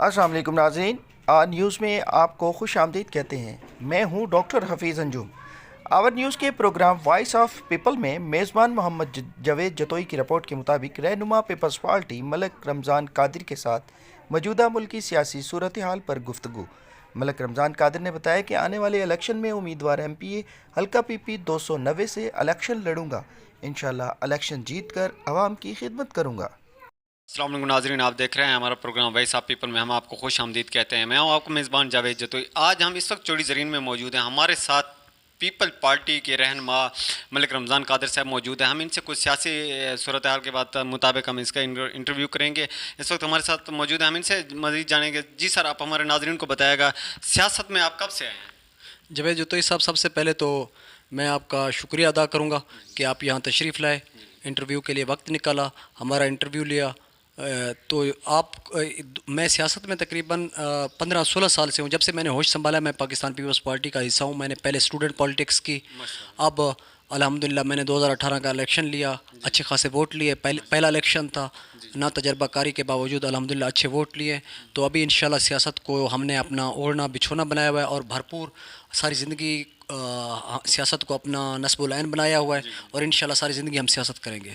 السلام علیکم ناظرین، نیوز میں آپ کو خوش آمدید کہتے ہیں۔ میں ہوں ڈاکٹر حفیظ انجم۔ آور نیوز کے پروگرام وائس آف پیپل میں میزبان محمد جاوید جتوئی کی رپورٹ کے مطابق رہنما پیپلز پارٹی ملک رمضان قادر کے ساتھ موجودہ ملکی سیاسی صورتحال پر گفتگو۔ ملک رمضان قادر نے بتایا کہ آنے والے الیکشن میں امیدوار ایم پی اے حلقہ پی پی 290 سے الیکشن لڑوں گا۔ انشاءاللہ الیکشن جیت کر عوام کی خدمت کروں گا۔ السلام علیکم ناظرین، آپ دیکھ رہے ہیں ہمارا پروگرام وائس آف پیپل میں ہم آپ کو خوش آمدید کہتے ہیں۔ میں ہوں آپ کو میزبان جاوید جتوئی۔ آج ہم اس وقت چوڑی زرین میں موجود ہیں، ہمارے ساتھ پیپل پارٹی کے رہنما ملک رمضان قادر صاحب موجود ہیں۔ ہم ان سے کچھ سیاسی صورتحال کے بعد مطابق ہم اس کا انٹرویو کریں گے۔ اس وقت ہمارے ساتھ موجود ہیں، ہم ان سے مزید جانیں گے۔ جی سر، آپ ہمارے ناظرین کو بتائے گا سیاست میں آپ کب سے آئے ہیں؟ جاوید جتوئی صاحب، سب سے پہلے تو میں آپ کا شکریہ ادا کروں گا کہ آپ یہاں تشریف لائے، انٹرویو کے لیے وقت نکالا، ہمارا انٹرویو لیا۔ تو میں سیاست میں تقریباً 15-16 سال سے ہوں۔ جب سے میں نے ہوش سنبھالا میں پاکستان پیپلز پارٹی کا حصہ ہوں۔ میں نے پہلے اسٹوڈنٹ پالیٹکس کی، اب الحمدللہ میں نے 2018 کا الیکشن لیا، اچھے خاصے ووٹ لیے۔ پہلا الیکشن تھا، نہ تجربہ کاری کے باوجود الحمدللہ اچھے ووٹ لیے۔ تو ابھی انشاءاللہ سیاست کو ہم نے اپنا اوڑھنا بچھونا بنایا ہوا ہے اور بھرپور ساری زندگی سیاست کو اپنا نصب العین بنایا ہوا ہے، اور انشاءاللہ ساری زندگی ہم سیاست کریں گے۔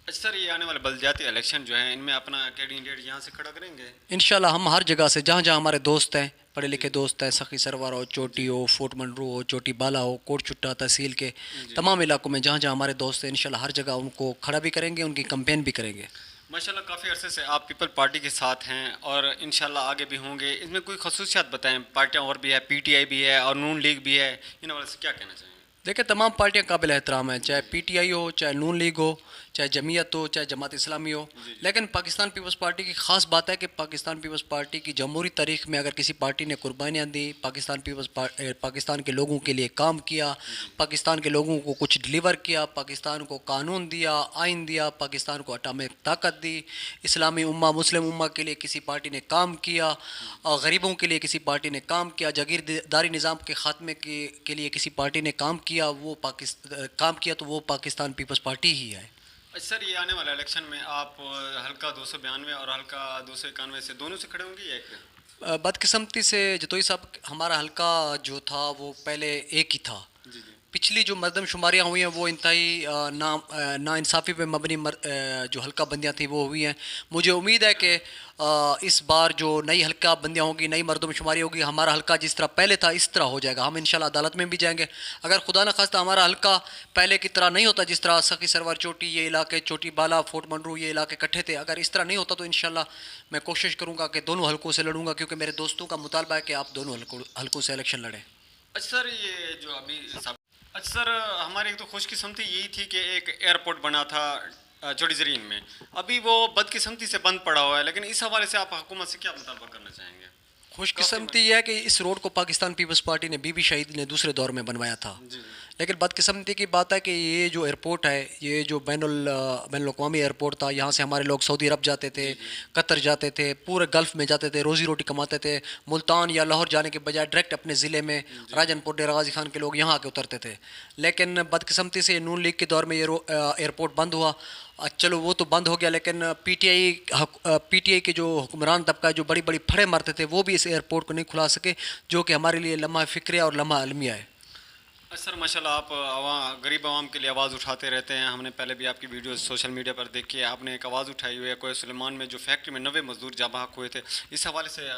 اچھا سر، یہ آنے والے بلدیاتی الیکشن جو ہیں ان میں اپنا کینڈیڈیٹ یہاں سے کھڑا کریں گے؟ انشاءاللہ ہم ہر جگہ سے، جہاں جہاں ہمارے دوست ہیں، پڑھے لکھے دوست ہیں، سخی سرور ہو، چوٹی ہو، فورٹ منرو ہو، چوٹی بالا ہو، کوٹ چٹا تحصیل کے تمام علاقوں میں جہاں جہاں ہمارے دوست ہیں، انشاءاللہ ہر جگہ ان کو کھڑا بھی کریں گے، ان کی کمپین بھی کریں گے۔ ماشاءاللہ کافی عرصے سے آپ پیپل پارٹی کے ساتھ ہیں اور انشاءاللہ آگے بھی ہوں گے۔ اس میں کوئی خصوصیات بتائیں، پارٹیاں اور بھی ہے، پی ٹی آئی بھی ہے اور نون لیگ بھی ہے، ان حوالے سے کیا کہنا چاہیں گے؟ دیکھیں، تمام پارٹیاں قابل احترام ہیں، چاہے پی ٹی آئی ہو، چاہے نون لیگ ہو، چاہے جمعیت ہو، چاہے جماعت اسلامی ہو۔ لیکن پاکستان پیپلز پارٹی کی خاص بات ہے کہ پاکستان پیپلز پارٹی کی جمہوری تاریخ میں اگر کسی پارٹی نے قربانیاں دی، پاکستان کے لوگوں کے لیے کام کیا، پاکستان کے لوگوں کو کچھ ڈلیور کیا، پاکستان کو قانون دیا، آئین دیا، پاکستان کو اٹامک طاقت دی، اسلامی امہ مسلم امہ کے لیے کسی پارٹی نے کام کیا، غریبوں کے لیے کسی پارٹی نے کام کیا، جاگیرداری نظام کے خاتمے کے لیے کسی پارٹی نے کام کیا، تو وہ پاکستان پیپلز پارٹی ہی ہے۔ اچھا سر، یہ آنے والے الیکشن میں آپ حلقہ 292 اور حلقہ 291 سے دونوں سے کھڑے ہوں گے یا ایک؟ بدقسمتی سے جتوئی صاحب، ہمارا حلقہ جو تھا وہ پہلے ایک ہی تھا۔ پچھلی جو مردم شماریاں ہوئی ہیں وہ انتہائی ناانصافی پہ مبنی جو حلقہ بندیاں تھیں وہ ہوئی ہیں۔ مجھے امید ہے کہ اس بار جو نئی حلقہ بندیاں ہوگی، نئی مردم شماری ہوگی، ہمارا حلقہ جس طرح پہلے تھا اس طرح ہو جائے گا۔ ہم انشاءاللہ عدالت میں بھی جائیں گے۔ اگر خدا نخواستہ ہمارا حلقہ پہلے کی طرح نہیں ہوتا، جس طرح سخی سرور چوٹی یہ علاقے، چوٹی بالا، فورٹ منرو یہ علاقے اکٹھے تھے، اگر اس طرح نہیں ہوتا تو انشاءاللہ میں کوشش کروں گا کہ دونوں حلقوں سے لڑوں گا، کیونکہ میرے دوستوں کا مطالبہ ہے کہ آپ دونوں حلقوں سے الیکشن لڑیں۔ اچھا سر، یہ جو ابھی اچھا سر، ہماری ایک تو خوش قسمتی یہی تھی کہ ایک ایئرپورٹ بنا تھا چوڑی زرین میں، ابھی وہ بدقسمتی سے بند پڑا ہوا ہے، لیکن اس حوالے سے آپ حکومت سے کیا مطالبہ کرنا چاہیں گے؟ خوش قسمتی یہ ہے کہ اس روڈ کو پاکستان پیپلز پارٹی نے بی بی شہید نے دوسرے دور میں بنوایا تھا، لیکن بدقسمتی کی بات ہے کہ یہ جو ایئرپورٹ ہے، یہ جو بین الاقوامی ایئرپورٹ تھا، یہاں سے ہمارے لوگ سعودی عرب جاتے تھے، قطر جاتے تھے، پورے گلف میں جاتے تھے، روزی روٹی کماتے تھے۔ ملتان یا لاہور جانے کے بجائے ڈائریکٹ اپنے ضلع میں راجن پور ڈیرہ غازی خان کے لوگ یہاں آ کے اترتے تھے۔ لیکن بدقسمتی سے نون لیگ کے دور میں یہ ایئرپورٹ بند ہوا۔ چلو وہ تو بند ہو گیا، لیکن پی ٹی آئی کے جو حکمران طبقہ جو بڑی بڑی پھڑے مارتے تھے وہ بھی اس ایئرپورٹ کو نہیں کھلا سکے، جو کہ ہمارے لیے لمحہ فکریہ اور لمحہ المیہ ہے۔ سر ماشاءاللہ، آپ غریب عوام کے لیے آواز اٹھاتے رہتے ہیں۔ ہم نے پہلے بھی آپ کی ویڈیوز سوشل میڈیا پر دیکھی ہے، آپ نے ایک آواز اٹھائی ہوئی ہے کوئے سلیمان میں جو فیکٹری میں 90 مزدور جاں بحق ہوئے تھے، اس حوالے سے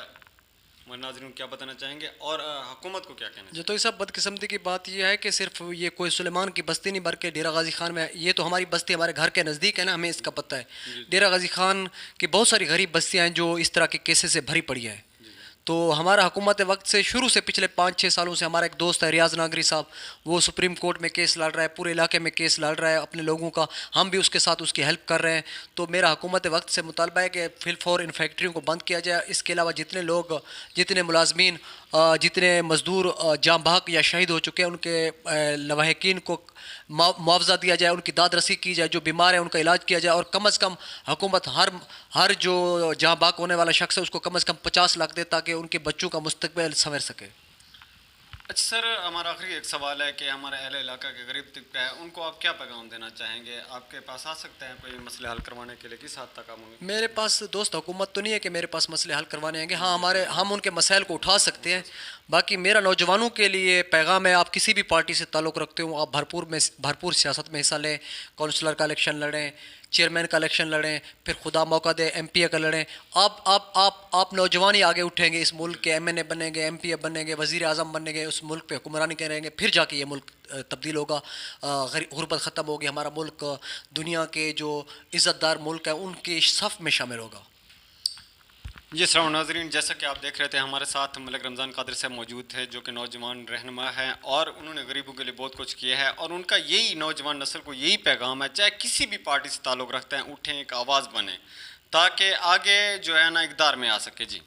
ہمارے ناظرین کو کیا بتانا چاہیں گے اور حکومت کو کیا کہنا چاہیں گے؟ جو تو سب بدقسمتی کی بات یہ ہے کہ صرف یہ کوئی سلیمان کی بستی نہیں بلکہ ڈیرہ غازی خان میں، یہ تو ہماری بستی ہمارے گھر کے نزدیک ہے نا، ہمیں اس کا پتہ ہے۔ ڈیرہ غازی خان کی بہت ساری غریب بستیاں ہیں جو اس طرح کے کیسز سے بھری پڑی ہیں۔ تو ہمارا حکومت وقت سے شروع سے پچھلے 5-6 سالوں سے ہمارا ایک دوست ہے ریاض ناگری صاحب، وہ سپریم کورٹ میں کیس لڑ رہا ہے، پورے علاقے میں کیس لڑ رہا ہے اپنے لوگوں کا، ہم بھی اس کے ساتھ اس کی ہیلپ کر رہے ہیں۔ تو میرا حکومت وقت سے مطالبہ ہے کہ فی الفور ان فیکٹریوں کو بند کیا جائے۔ اس کے علاوہ جتنے لوگ، جتنے ملازمین، جتنے مزدور جاں بحق یا شہید ہو چکے ہیں، ان کے لواحقین کو معاوضہ دیا جائے، ان کی داد رسی کی جائے، جو بیمار ہیں ان کا علاج کیا جائے، اور کم از کم حکومت ہر جو جاں بحق ہونے والا شخص ہے اس کو کم از کم 50 لاکھ دے تاکہ ان کے بچوں کا مستقبل سنور سکے۔ اچھا سر، ہمارا آخری ایک سوال ہے کہ ہمارے اہل علاقہ کے غریب طبقہ ہے، ان کو آپ کیا پیغام دینا چاہیں گے؟ آپ کے پاس آ سکتے ہیں کوئی مسئلے حل کروانے کے لیے؟ کس حد تک آؤں گے؟ میرے پاس دوست حکومت تو نہیں ہے کہ میرے پاس مسئلے حل کروانے آئیں گے. ہاں ہم ان کے مسائل کو اٹھا سکتے ہیں. باقی میرا نوجوانوں کے لیے پیغام ہے، آپ کسی بھی پارٹی سے تعلق رکھتے ہوں، آپ بھرپور سیاست میں حصہ لیں. کونسلر کا الیکشن لڑیں، چیئرمین کا الیکشن لڑیں، پھر خدا موقع دے ایم پی اے کا لڑیں. آپ نوجوان ہی آگے اٹھیں گے، اس ملک کے ایم این اے بنیں گے، ایم پی اے بنیں گے، وزیر اعظم بنیں گے، اس ملک پہ حکمرانی کریں گے، پھر جا کے یہ ملک تبدیل ہوگا. غربت ختم ہوگی، ہمارا ملک دنیا کے جو عزت دار ملک ہیں ان کی صف میں شامل ہوگا. جی السلام ناظرین، جیسا کہ آپ دیکھ رہے تھے ہمارے ساتھ ملک رمضان قادری صاحب موجود تھے، جو کہ نوجوان رہنما ہیں اور انہوں نے غریبوں کے لیے بہت کچھ کیا ہے، اور ان کا یہی نوجوان نسل کو یہی پیغام ہے، چاہے کسی بھی پارٹی سے تعلق رکھتے ہیں، اٹھیں، ایک آواز بنیں تاکہ آگے جو ہے نا اقتدار میں آ سکے. جی